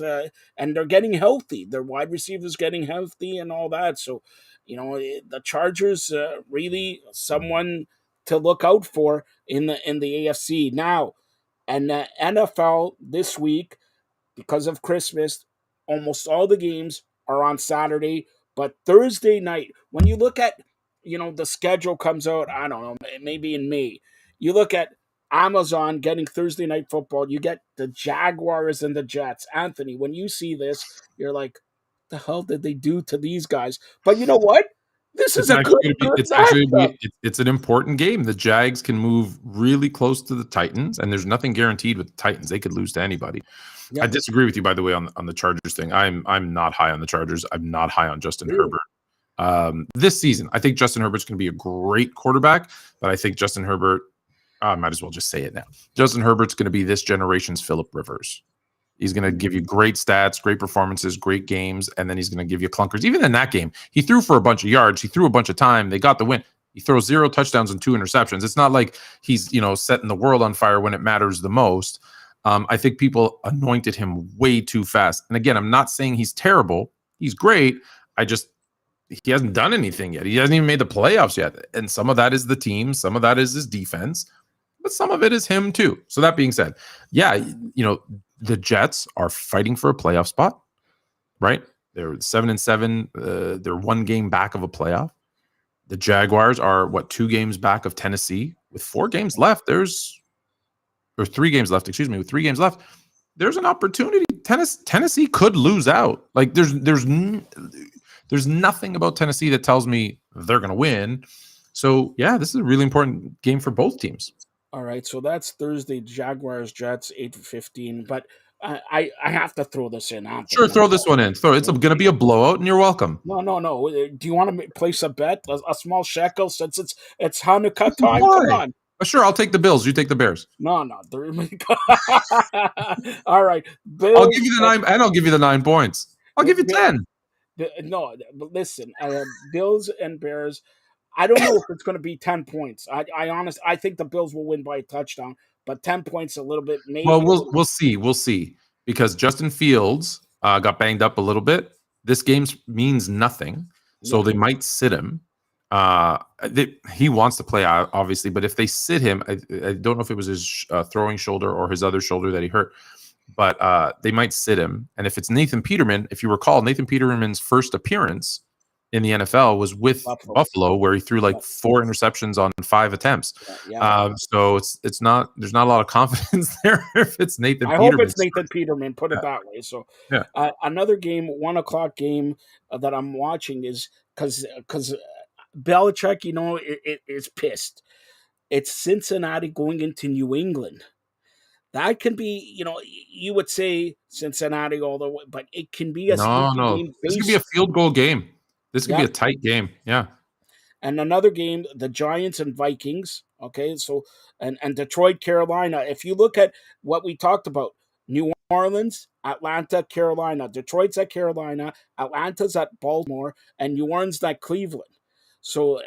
[SPEAKER 1] and they're getting healthy. Their wide receivers getting healthy and all that. So, the Chargers, really someone to look out for in the AFC now. And the NFL this week, because of Christmas, almost all the games are on Saturday. But Thursday night, when you look at, the schedule comes out, I don't know, maybe in May, you look at Amazon getting Thursday night football, you get the Jaguars and the Jets. Anthony, when you see this, you're like, the hell did they do to these guys? But you know what? This is
[SPEAKER 2] It's
[SPEAKER 1] a
[SPEAKER 2] actually
[SPEAKER 1] good,
[SPEAKER 2] going to be.
[SPEAKER 1] good
[SPEAKER 2] It's actually
[SPEAKER 1] matchup.
[SPEAKER 2] it's an important game. The Jags can move really close to the Titans, and there's nothing guaranteed with the Titans. They could lose to anybody. I
[SPEAKER 1] Yeah,
[SPEAKER 2] disagree with you, by the way, on the Chargers thing. I'm not high on the Chargers. I'm not high on Justin
[SPEAKER 1] really.
[SPEAKER 2] Herbert. This season, I think Justin Herbert's going to be a great quarterback, but I think Justin Herbert. I might as well just say it now. Justin Herbert's going to be this generation's Phillip Rivers. He's going to give you great stats, great performances, great games, and then he's going to give you clunkers. Even in that game, he threw for a bunch of yards. He threw a bunch of time. They got the win. He throws 0 touchdowns and 2 interceptions. It's not like he's, setting the world on fire when it matters the most. I think people anointed him way too fast. And again, I'm not saying he's terrible. He's great. He hasn't done anything yet. He hasn't even made the playoffs yet. And some of that is the team. Some of that is his defense. But some of it is him too. So that being said, yeah, the Jets are fighting for a playoff spot, right? They're 7-7. They're 1 game back of a playoff. The Jaguars are 2 games back of Tennessee with 4 games left. Or 3 games left. Excuse me, with 3 games left. There's an opportunity. Tennessee could lose out. Like there's nothing about Tennessee that tells me they're going to win. So yeah, this is a really important game for both teams.
[SPEAKER 1] All right, so that's Thursday, Jaguars, Jets, 8:15. But I have to throw this in,
[SPEAKER 2] Sure,
[SPEAKER 1] Anthony. I'm
[SPEAKER 2] throw this
[SPEAKER 1] sorry.
[SPEAKER 2] one in. It's going to be a blowout, and you're welcome.
[SPEAKER 1] No, no, no. Do you want to place a bet, a small shekel, since it's Hanukkah time? Come
[SPEAKER 2] Why?
[SPEAKER 1] on.
[SPEAKER 2] Sure, I'll take the Bills. You take the Bears.
[SPEAKER 1] No, no. All right,
[SPEAKER 2] I'll
[SPEAKER 1] Bills.
[SPEAKER 2] give you the 9, and I'll give you the 9 points. I'll give you
[SPEAKER 1] Bill,
[SPEAKER 2] 10.
[SPEAKER 1] no, but listen, Bills and Bears. I don't know if it's going to be 10 points. I think the Bills will win by a touchdown, but 10 points a little bit,
[SPEAKER 2] Well,
[SPEAKER 1] maybe.
[SPEAKER 2] we'll see. We'll see because Justin Fields got banged up a little bit. This game means nothing, so
[SPEAKER 1] Yeah,
[SPEAKER 2] they might sit him. He wants to play, obviously, but if they sit him, I don't know if it was his throwing shoulder or his other shoulder that he hurt, but they might sit him. And if it's Nathan Peterman, if you recall, Nathan Peterman's first appearance in the NFL was with
[SPEAKER 1] Buffalo.
[SPEAKER 2] Buffalo, where he threw like
[SPEAKER 1] Yeah,
[SPEAKER 2] 4 interceptions on 5 attempts.
[SPEAKER 1] yeah.
[SPEAKER 2] So it's not there's not a lot of confidence there if it's Nathan
[SPEAKER 1] I hope
[SPEAKER 2] Peterman.
[SPEAKER 1] it's Nathan Peterman. Put it that way. So,
[SPEAKER 2] Yeah.
[SPEAKER 1] another game, 1 o'clock game that I'm watching is because Belichick, is pissed. It's Cincinnati going into New England. That can be, you would say Cincinnati all the way, but it can be a
[SPEAKER 2] No,
[SPEAKER 1] sneaky
[SPEAKER 2] no.
[SPEAKER 1] game
[SPEAKER 2] This could be a
[SPEAKER 1] based.
[SPEAKER 2] field goal game. This could be
[SPEAKER 1] Yeah.
[SPEAKER 2] a tight game. Yeah.
[SPEAKER 1] And another game, the Giants and Vikings. Okay, so and Detroit, Carolina. If you look at what we talked about, New Orleans, Atlanta, Carolina. Detroit's at Carolina, Atlanta's at Baltimore, and New Orleans at Cleveland. So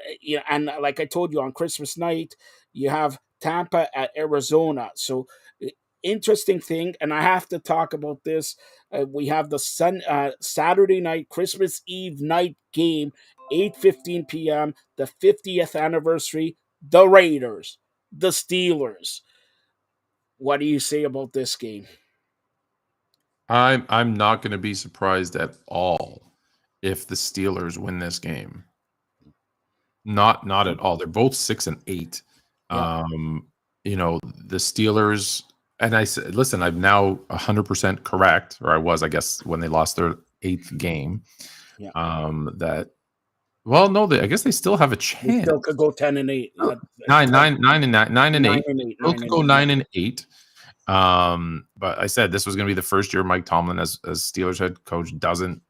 [SPEAKER 1] and like I told you on Christmas night, you have Tampa at Arizona. So interesting thing, and I have to talk about this. We have the Saturday night, Christmas Eve night game, 8:15 p.m. The 50th anniversary. The Raiders, the Steelers. What do you say about this game?
[SPEAKER 2] I'm not going to be surprised at all if the Steelers win this game. Not at all. They're both 6-8.
[SPEAKER 1] Yeah,
[SPEAKER 2] The Steelers, and I said, listen, I'm now 100% correct, or I was, I guess, when they lost their 8th game.
[SPEAKER 1] yeah.
[SPEAKER 2] That well, no, I guess they still have a
[SPEAKER 1] They
[SPEAKER 2] chance.
[SPEAKER 1] still could go 10-8.
[SPEAKER 2] Nine, 9-8.
[SPEAKER 1] 9-8,
[SPEAKER 2] Still
[SPEAKER 1] nine
[SPEAKER 2] could
[SPEAKER 1] and
[SPEAKER 2] go
[SPEAKER 1] eight.
[SPEAKER 2] 9-8. But I said this was going to be the first year Mike Tomlin as Steelers head coach doesn't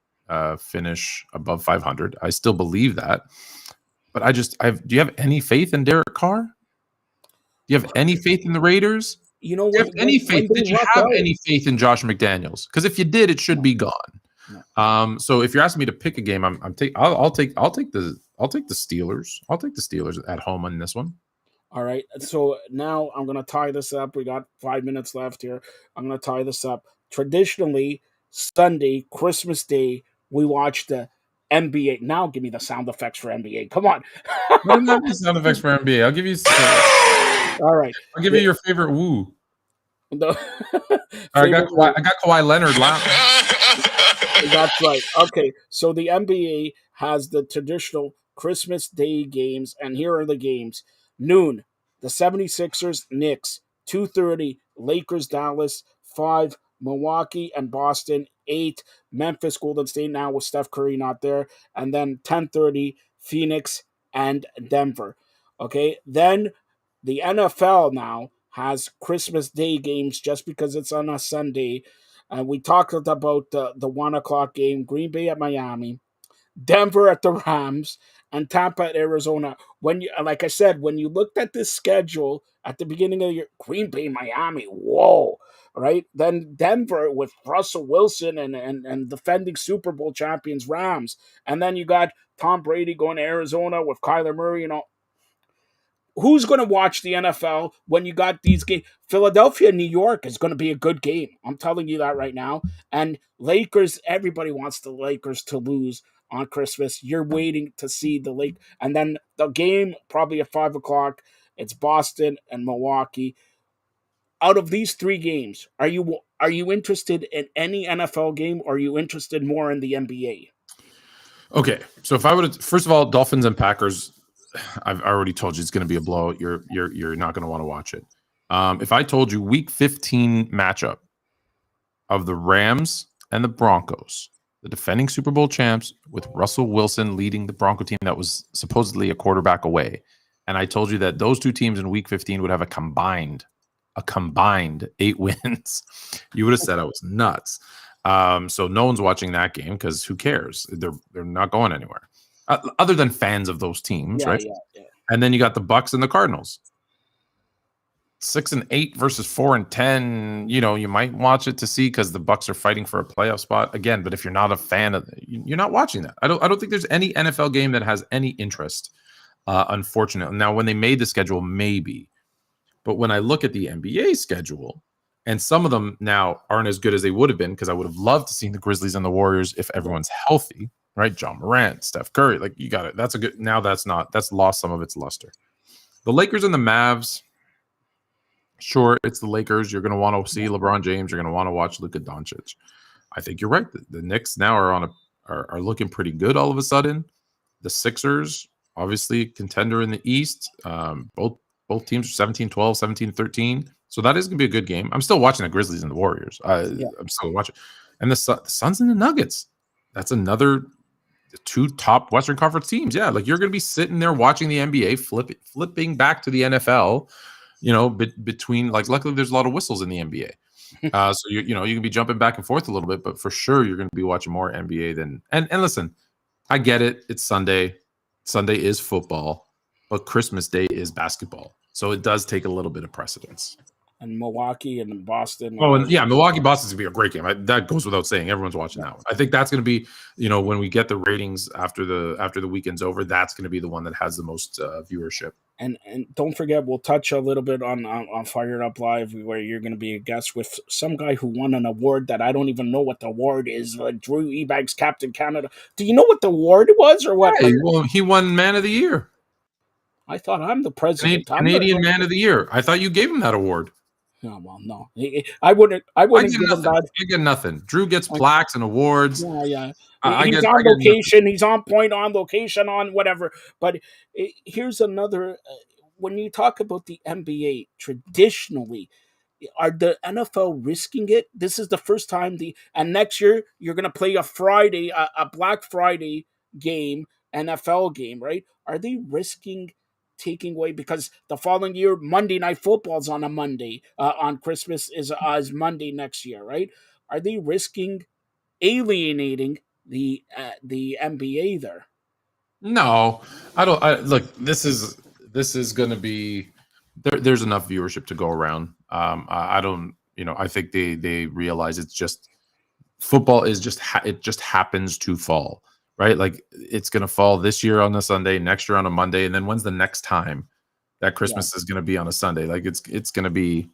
[SPEAKER 2] finish above 500. I still believe that. But do you have any faith in Derek Carr? Do you have any faith in the Raiders?
[SPEAKER 1] You know
[SPEAKER 2] Do you
[SPEAKER 1] when
[SPEAKER 2] have any
[SPEAKER 1] when
[SPEAKER 2] faith?
[SPEAKER 1] they
[SPEAKER 2] Did you
[SPEAKER 1] luck
[SPEAKER 2] have
[SPEAKER 1] out?
[SPEAKER 2] any faith in Josh McDaniels? Because if you did, it should be gone.
[SPEAKER 1] No.
[SPEAKER 2] So if you're asking me to pick a game, I'll take the Steelers. I'll take the Steelers at home on this one.
[SPEAKER 1] All right. So now I'm going to tie this up. We got 5 minutes left here. I'm going to tie this up. Traditionally, Sunday, Christmas Day, we watch the NBA. Now give me the sound effects for NBA. Come on.
[SPEAKER 2] No, not the sound effects for NBA.
[SPEAKER 1] All right.
[SPEAKER 2] I'll give you your favorite woo.
[SPEAKER 1] The
[SPEAKER 2] I got
[SPEAKER 1] favorite
[SPEAKER 2] Kawhi, I got Kawhi Leonard laughing.
[SPEAKER 1] That's right. Okay, so the NBA has the traditional Christmas Day games, and here are the games. Noon, the 76ers, Knicks. 2:30, Lakers, Dallas. 5, Milwaukee and Boston. 8, Memphis, Golden State, now with Steph Curry not there. And then 10:30, Phoenix and Denver. Okay, then the NFL now has Christmas Day games just because it's on a Sunday. We talked about the 1 o'clock game, Green Bay at Miami, Denver at the Rams, and Tampa at Arizona. When you, like I said, when you looked at this schedule at the beginning of the year, Green Bay, Miami, whoa, right? Then Denver with Russell Wilson and defending Super Bowl champions Rams, and then you got Tom Brady going to Arizona with Kyler Murray. Who's going to watch the NFL when you got these games? Philadelphia, New York is going to be a good game. I'm telling you that right now. And Lakers, everybody wants the Lakers to lose on Christmas. You're waiting to see the Lake, and then the game probably at 5 o'clock. It's Boston and Milwaukee. Out of these three games, are you interested in any NFL game, or are you interested more in the NBA?
[SPEAKER 2] Okay, so if I would, first of all, Dolphins and Packers, I've already told you it's going to be a blowout. You're not going to want to watch it. If I told you Week 15 matchup of the Rams and the Broncos, the defending Super Bowl champs, with Russell Wilson leading the Bronco team that was supposedly a quarterback away, and I told you that those two teams in Week 15 would have a combined 8 wins, you would have said I was nuts. So no one's watching that game because who cares? They're not going anywhere, other than fans of those teams,
[SPEAKER 1] Yeah,
[SPEAKER 2] right?
[SPEAKER 1] yeah.
[SPEAKER 2] And then you got the Bucks and the Cardinals. 6-8 versus 4-10. You might watch it to see because the Bucks are fighting for a playoff spot again. But if you're not a fan of, you're not watching that. I don't think there's any NFL game that has any interest. Unfortunately, now when they made the schedule, maybe. But when I look at the NBA schedule, and some of them now aren't as good as they would have been, because I would have loved to see the Grizzlies and the Warriors if everyone's healthy, right? John Morant, Steph Curry, like you got it. That's a good. Now that's lost some of its luster. The Lakers and the Mavs. Sure, it's the Lakers. You're going to want to see LeBron James. You're going to want to watch Luka Doncic. I think you're right. The Knicks now are looking pretty good all of a sudden. The Sixers, obviously contender in the East. Both teams are 17-12, 17-13. So that is going to be a good game. I'm still watching the Grizzlies and the Warriors. I'm still watching. And the Suns and the Nuggets. That's another two top Western Conference teams. Yeah, like you're going to be sitting there watching the NBA, flipping back to the NFL, between, like, luckily there's a lot of whistles in the NBA. So you can be jumping back and forth a little bit, but for sure you're going to be watching more NBA than, and listen, I get it. It's Sunday. Sunday is football, but Christmas Day is basketball. So it does take a little bit of precedence.
[SPEAKER 1] And Milwaukee and Boston.
[SPEAKER 2] Oh, and yeah, Milwaukee Boston's gonna be a great game. That goes without saying. Everyone's watching that one. I think that's gonna be, when we get the ratings after the weekend's over, that's gonna be the one that has the most viewership.
[SPEAKER 1] And don't forget, we'll touch a little bit on Fired Up Live, where you're going to be a guest with some guy who won an award that I don't even know what the award is. Drew Ebanks, Captain Canada. Do you know what the award was or what?
[SPEAKER 2] Hey, well, he won Man of the Year.
[SPEAKER 1] I thought I'm the president.
[SPEAKER 2] Canadian Man of the Year. I thought you gave him that award.
[SPEAKER 1] Oh, well, no, I wouldn't. I
[SPEAKER 2] I
[SPEAKER 1] wouldn't
[SPEAKER 2] get
[SPEAKER 1] give him
[SPEAKER 2] nothing.
[SPEAKER 1] that.
[SPEAKER 2] I get nothing. Drew gets plaques and awards.
[SPEAKER 1] Yeah, yeah.
[SPEAKER 2] I
[SPEAKER 1] He's
[SPEAKER 2] get
[SPEAKER 1] on
[SPEAKER 2] nothing.
[SPEAKER 1] location. He's on point, on location, on whatever. But here's another. When you talk about the NBA, traditionally, are the NFL risking it? This is the first time and next year you're going to play a Friday, a Black Friday game, NFL game, right? Are they risking taking away because the following year Monday Night Football's on a Monday, on Christmas is Monday next year, right? Are they risking alienating the NBA there?
[SPEAKER 2] No, I don't. Look, this is going to be there's enough viewership to go around. I don't. I think they realize it's just football is just it just happens to fall, right? Like it's going to fall this year on a Sunday, next year on a Monday, and then when's the next time that
[SPEAKER 1] Yeah,
[SPEAKER 2] Christmas is going to be on a Sunday? Like it's going to be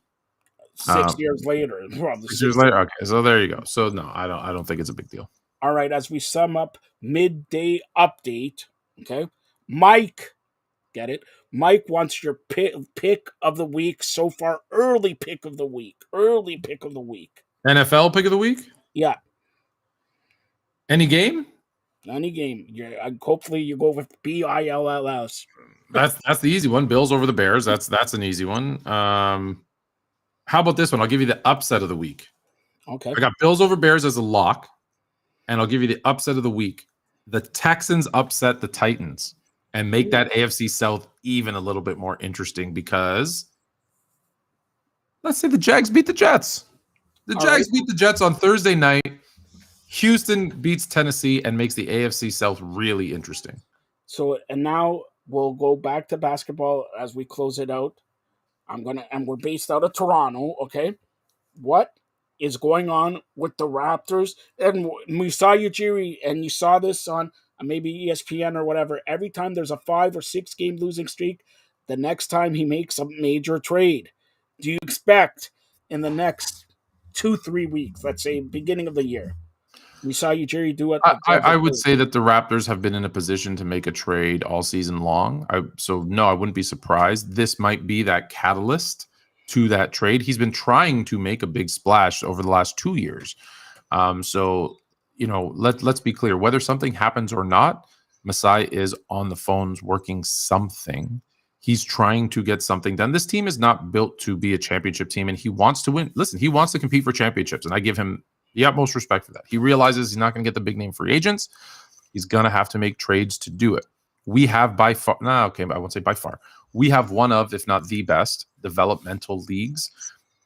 [SPEAKER 1] six
[SPEAKER 2] um,
[SPEAKER 1] years later, probably
[SPEAKER 2] 6 years
[SPEAKER 1] six.
[SPEAKER 2] later. Okay, so there you go. So no, I don't think it's a big deal.
[SPEAKER 1] All right, as we sum up midday update, okay, Mike, get it? Mike wants your pick of the week so far. Early pick of the week. Early pick of the week.
[SPEAKER 2] NFL pick of the week.
[SPEAKER 1] Yeah,
[SPEAKER 2] Any game?
[SPEAKER 1] any game. Hopefully you go with BILLS.
[SPEAKER 2] That's the easy one. Bills over the Bears. That's an easy one. How about this one? I'll give you the upset of the week.
[SPEAKER 1] Okay.
[SPEAKER 2] I got Bills over Bears as a lock, and I'll give you the upset of the week. The Texans upset the Titans and make that AFC South even a little bit more interesting because let's say the Jags beat the Jets. The
[SPEAKER 1] All right.
[SPEAKER 2] Jags beat the Jets on Thursday night. Houston beats Tennessee and makes the AFC South really interesting.
[SPEAKER 1] So and now we'll go back to basketball as we close it out. And we're based out of Toronto, okay? What is going on with the Raptors? And we saw you, Jerry, and you saw this on maybe ESPN or whatever. Every time there's a 5 or 6 game losing streak, the next time he makes a major trade. Do you expect in the next 2, 3 weeks, let's say beginning of the year? We saw you, Jerry, do it.
[SPEAKER 2] I would say that the Raptors have been in a position to make a trade all season long. So no, I wouldn't be surprised. This might be that catalyst to that trade. He's been trying to make a big splash over the last 2 years. So let's be clear. Whether something happens or not, Masai is on the phones working something. He's trying to get something done. This team is not built to be a championship team, and he wants to win. Listen, he wants to compete for championships, and I give him the utmost respect for that. He realizes he's not going to get the big name free agents. He's going to have to make trades to do it. We have by far, I won't say by far. We have one of, if not the best, developmental leagues.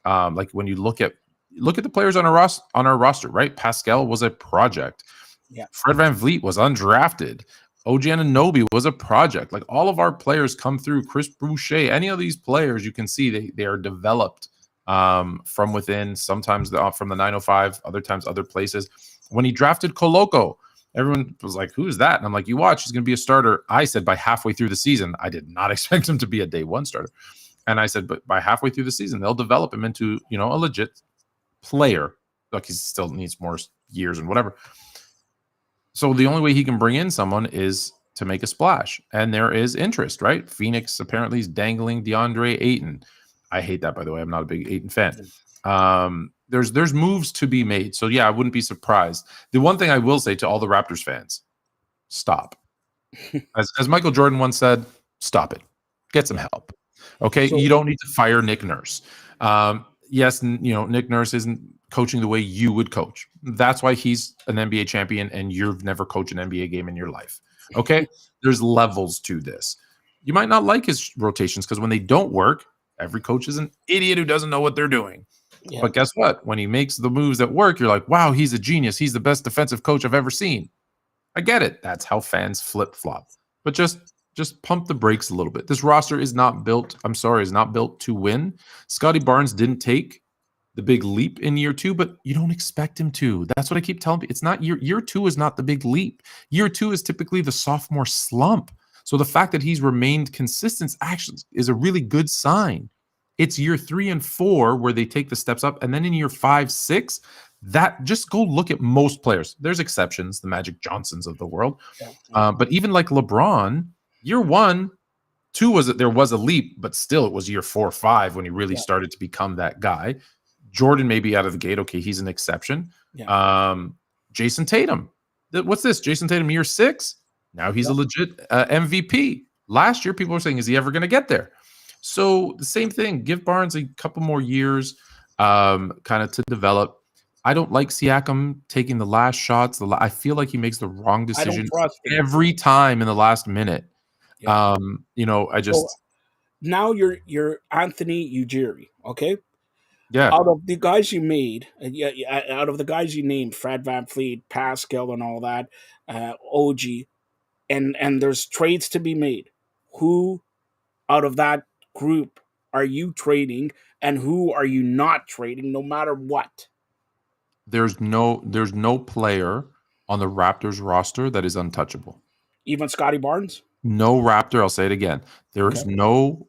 [SPEAKER 2] Like when you look at the players on our roster, right? Pascal was a project.
[SPEAKER 1] Yeah.
[SPEAKER 2] Fred VanVleet was undrafted. OG Anunoby was a project. Like all of our players come through. Chris Boucher, any of these players, you can see they are developed from within, sometimes from the 905, other times other places. When he drafted Coloco, everyone was like, who's that? And I'm like, you watch, he's going to be a starter. I said by halfway through the season, I did not expect him to be a day one starter. And I said, but by halfway through the season, they'll develop him into, a legit player. Like he still needs more years and whatever. So the only way he can bring in someone is to make a splash. And there is interest, right? Phoenix apparently is dangling DeAndre Ayton. I hate that, by the way. I'm not a big Ayton fan. There's moves to be made. So yeah, I wouldn't be surprised. The one thing I will say to all the Raptors fans, stop. As Michael Jordan once said, stop it. Get some help. Okay.
[SPEAKER 1] So,
[SPEAKER 2] you don't need to fire Nick Nurse. Yes, Nick Nurse isn't coaching the way you would coach. That's why he's an NBA champion and you've never coached an NBA game in your life. Okay. There's levels to this. You might not like his rotations because when they don't work, every coach is an idiot who doesn't know what they're doing. Yeah. But guess what? When he makes the moves that work, you're like, wow, he's a genius. He's the best defensive coach I've ever seen. I get it. That's how fans flip-flop. But just pump the brakes a little bit. This roster is not built, is not built to win. Scotty Barnes didn't take the big leap in year 2, but you don't expect him to. That's what I keep telling people. It's not year 2 is not the big leap. Year 2 is typically the sophomore slump. So the fact that he's remained consistent actually is a really good sign. It's year 3 and 4 where they take the steps up. And then in year 5, 6, that just go look at most players. There's exceptions, the Magic Johnsons of the world. But even like LeBron, year 1, 2 was that there was a leap, but still it was year 4 or 5 when he really
[SPEAKER 1] Yeah,
[SPEAKER 2] started to become that guy. Jordan maybe out of the gate. Okay, he's an exception.
[SPEAKER 1] yeah,
[SPEAKER 2] Um, Jason Tatum. What's this? Jason Tatum year 6. Now he's
[SPEAKER 1] yeah.
[SPEAKER 2] a legit MVP. Last year, people were saying, is he ever going to get there? So the same thing. Give Barnes a couple more years, kind of to develop. I don't like Siakam taking the last shots. I feel like he makes the wrong
[SPEAKER 1] I don't
[SPEAKER 2] decision
[SPEAKER 1] trust him.
[SPEAKER 2] every time in the last minute.
[SPEAKER 1] Yeah.
[SPEAKER 2] I
[SPEAKER 1] So
[SPEAKER 2] just
[SPEAKER 1] now you're Anthony Ujiri, okay?
[SPEAKER 2] yeah.
[SPEAKER 1] Out of the guys you made, yeah, out of the guys you named, Fred VanVleet, Pascal, and all that, OG, and there's trades to be made. Who out of that group are you trading, and who are you not trading, no matter what?
[SPEAKER 2] There's no player on the Raptors roster that is untouchable.
[SPEAKER 1] Even Scotty Barnes?
[SPEAKER 2] No Raptor, I'll say it again. There
[SPEAKER 1] Okay.
[SPEAKER 2] is no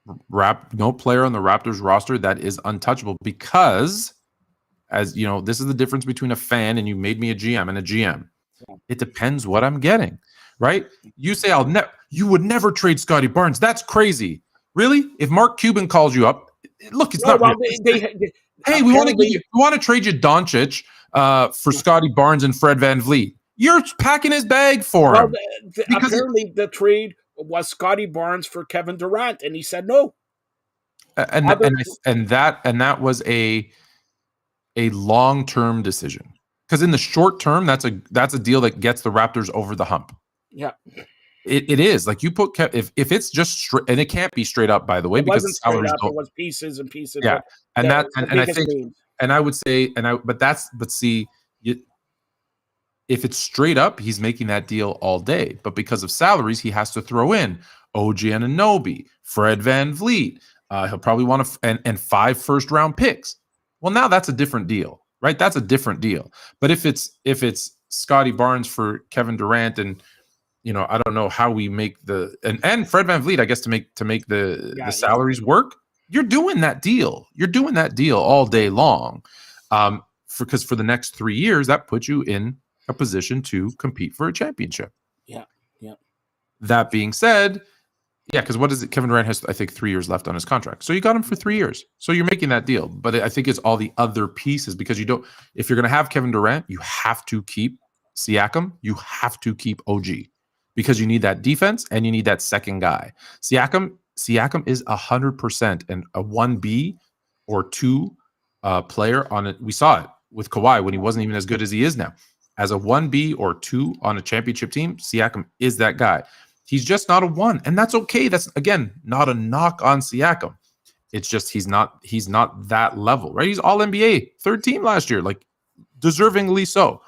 [SPEAKER 2] player on the Raptors roster that is untouchable because, as you know, this is the difference between a fan and you made me a GM and a GM.
[SPEAKER 1] Yeah.
[SPEAKER 2] It depends what I'm getting, right? You say you would never trade Scotty Barnes. That's crazy. Really? If Mark Cuban calls you up, look, it's
[SPEAKER 1] No,
[SPEAKER 2] not
[SPEAKER 1] well,
[SPEAKER 2] realistic.
[SPEAKER 1] they
[SPEAKER 2] Hey,
[SPEAKER 1] apparently.
[SPEAKER 2] we want to trade you Doncic for Scotty Barnes and Fred VanVleet. You're packing his bag for
[SPEAKER 1] Well,
[SPEAKER 2] him because
[SPEAKER 1] apparently the trade was Scotty Barnes for Kevin Durant, and he said no.
[SPEAKER 2] and
[SPEAKER 1] Other,
[SPEAKER 2] and that was a long-term decision. Because in the short term, that's a deal that gets the Raptors over the hump.
[SPEAKER 1] yeah,
[SPEAKER 2] It is like you put if it's just straight, and it can't be straight up, by the way,
[SPEAKER 1] it
[SPEAKER 2] because
[SPEAKER 1] wasn't
[SPEAKER 2] the
[SPEAKER 1] straight
[SPEAKER 2] salaries
[SPEAKER 1] up. It
[SPEAKER 2] don't.
[SPEAKER 1] was pieces and pieces
[SPEAKER 2] Yeah,
[SPEAKER 1] with
[SPEAKER 2] and that
[SPEAKER 1] the
[SPEAKER 2] and I
[SPEAKER 1] biggest
[SPEAKER 2] think
[SPEAKER 1] names.
[SPEAKER 2] and I would say but see you, if it's straight up, he's making that deal all day. But because of salaries, he has to throw in OG Anunoby, Fred VanVleet. He'll probably want and 5 first-round picks. Well, now that's a different deal, right? That's a different deal. But if it's Scotty Barnes for Kevin Durant, and I don't know how we make and Fred VanVleet, I guess, to make the
[SPEAKER 1] Yeah, yeah,
[SPEAKER 2] salaries work. You're doing that deal. You're doing that deal all day long. Because for the next 3 years, that puts you in a position to compete for a championship.
[SPEAKER 1] yeah, yeah.
[SPEAKER 2] That being said, yeah, because what is it? Kevin Durant has, I think, 3 years left on his contract. So you got him for 3 years. So you're making that deal. But I think it's all the other pieces because if you're going to have Kevin Durant, you have to keep Siakam. You have to keep OG because you need that defense and you need that second guy. Siakam is 100% and a 1B or 2 player on it. We saw it with Kawhi when he wasn't even as good as he is now. As a 1B or 2 on a championship team, Siakam is that guy. He's just not a 1, and that's okay. That's, again, not a knock on Siakam. It's just he's not that level, right? He's all NBA, 3rd team last year, like deservingly so.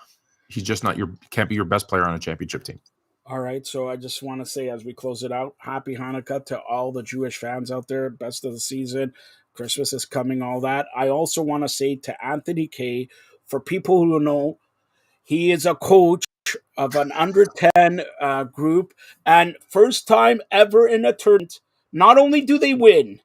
[SPEAKER 2] He's just can't be your best player on a championship team.
[SPEAKER 1] All right, so I just want to say as we close it out, happy Hanukkah to all the Jewish fans out there. Best of the season. Christmas is coming, all that. I also want to say to Anthony K, for people who know, he is a coach of an under 10 group, and first time ever in a tournament. Not only do they win,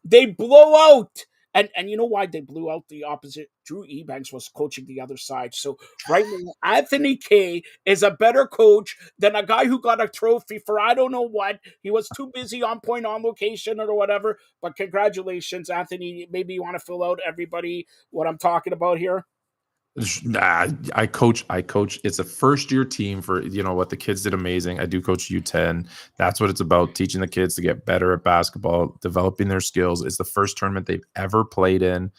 [SPEAKER 1] they blow out. And you know why they blew out the opposite? Drew Ebanks was coaching the other side. So right now, Anthony K is a better coach than a guy who got a trophy for I don't know what. He was too busy on point, on location, or whatever. But congratulations, Anthony. Maybe you want to fill out everybody what I'm talking about here.
[SPEAKER 2] Nah, I coach. It's a first year team for what the kids did amazing. I do coach U10. That's what it's about, teaching the kids to get better at basketball, developing their skills. It's the first tournament they've ever played in.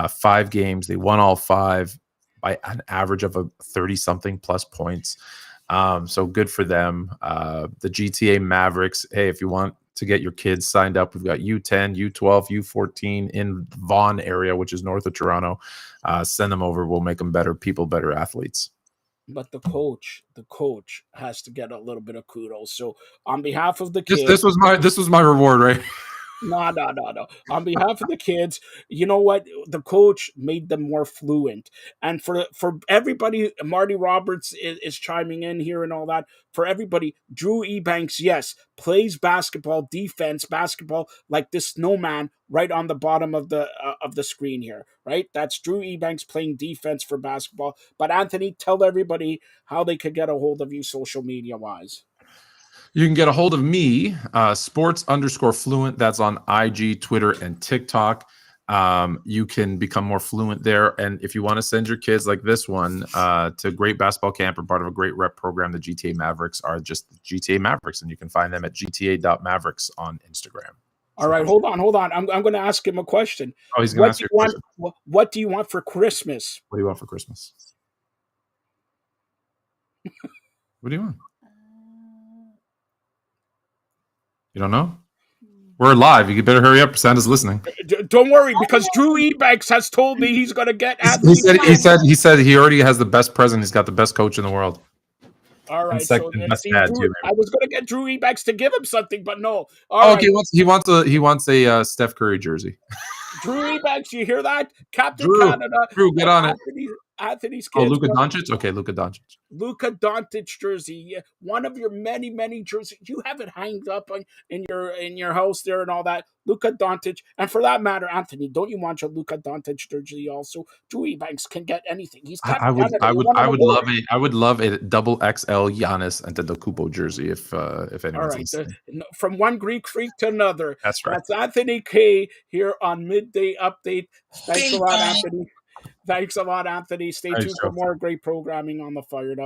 [SPEAKER 2] 5 games. They won all 5 by an average of 30 something plus points. So good for them. The GTA Mavericks. Hey, if you want to get your kids signed up, we've got U10, U12, U14 in Vaughan area, which is north of Toronto. Send them over. We'll make them better people, better athletes.
[SPEAKER 1] But the coach has to get a little bit of kudos. So on behalf of the
[SPEAKER 2] This
[SPEAKER 1] kids,
[SPEAKER 2] this was my reward, right?
[SPEAKER 1] no, no, no, no. On behalf of the kids, you know what? The coach made them more fluent. And for everybody, Marty Roberts is chiming in here and all that. For everybody, Drew Ebanks, yes, plays basketball, defense, basketball like this snowman right on the bottom of the screen here, right? That's Drew Ebanks playing defense for basketball. But Anthony, tell everybody how they could get a hold of you social media wise.
[SPEAKER 2] You can get a hold of me, sports_fluent. That's on IG, Twitter, and TikTok. You can become more fluent there. And if you want to send your kids like this one to great basketball camp or part of a great rep program, the GTA Mavericks are just the GTA Mavericks. And you can find them at gta.mavericks on Instagram.
[SPEAKER 1] All right, hold on. I'm going to ask him a question.
[SPEAKER 2] Oh, he's going to ask you a question.
[SPEAKER 1] What do you want for Christmas?
[SPEAKER 2] What do you want for Christmas? What do you want? You don't know? We're live. You better hurry up. Santa's listening.
[SPEAKER 1] Don't worry, because Drew Ebanks has told me he's going to get
[SPEAKER 2] Anthony. He said he already has the best present. He's got the best coach in the world.
[SPEAKER 1] All right,
[SPEAKER 2] so
[SPEAKER 1] see, I was going to get Drew Ebanks to give him something, but no.
[SPEAKER 2] Okay, he wants a Steph Curry jersey.
[SPEAKER 1] Drew Ebanks, you hear that? Captain
[SPEAKER 2] Drew,
[SPEAKER 1] Canada.
[SPEAKER 2] Drew, get on it.
[SPEAKER 1] Anthony's kids.
[SPEAKER 2] Oh, Luka Doncic? Okay, Luka Doncic.
[SPEAKER 1] Luka Doncic jersey. One of your many, many jerseys. You have it hanged up in your house there and all that. Luka Doncic. And for that matter, Anthony, don't you want your Luka Doncic jersey also? Drew Ebanks can get anything. He's got
[SPEAKER 2] I would love a double XL Giannis Antetokounmpo jersey if anyone's listening.
[SPEAKER 1] From one Greek freak to another.
[SPEAKER 2] That's right.
[SPEAKER 1] That's Anthony K here on Midday Update. Thanks a lot, Anthony. Stay tuned for more great programming on the Fired Up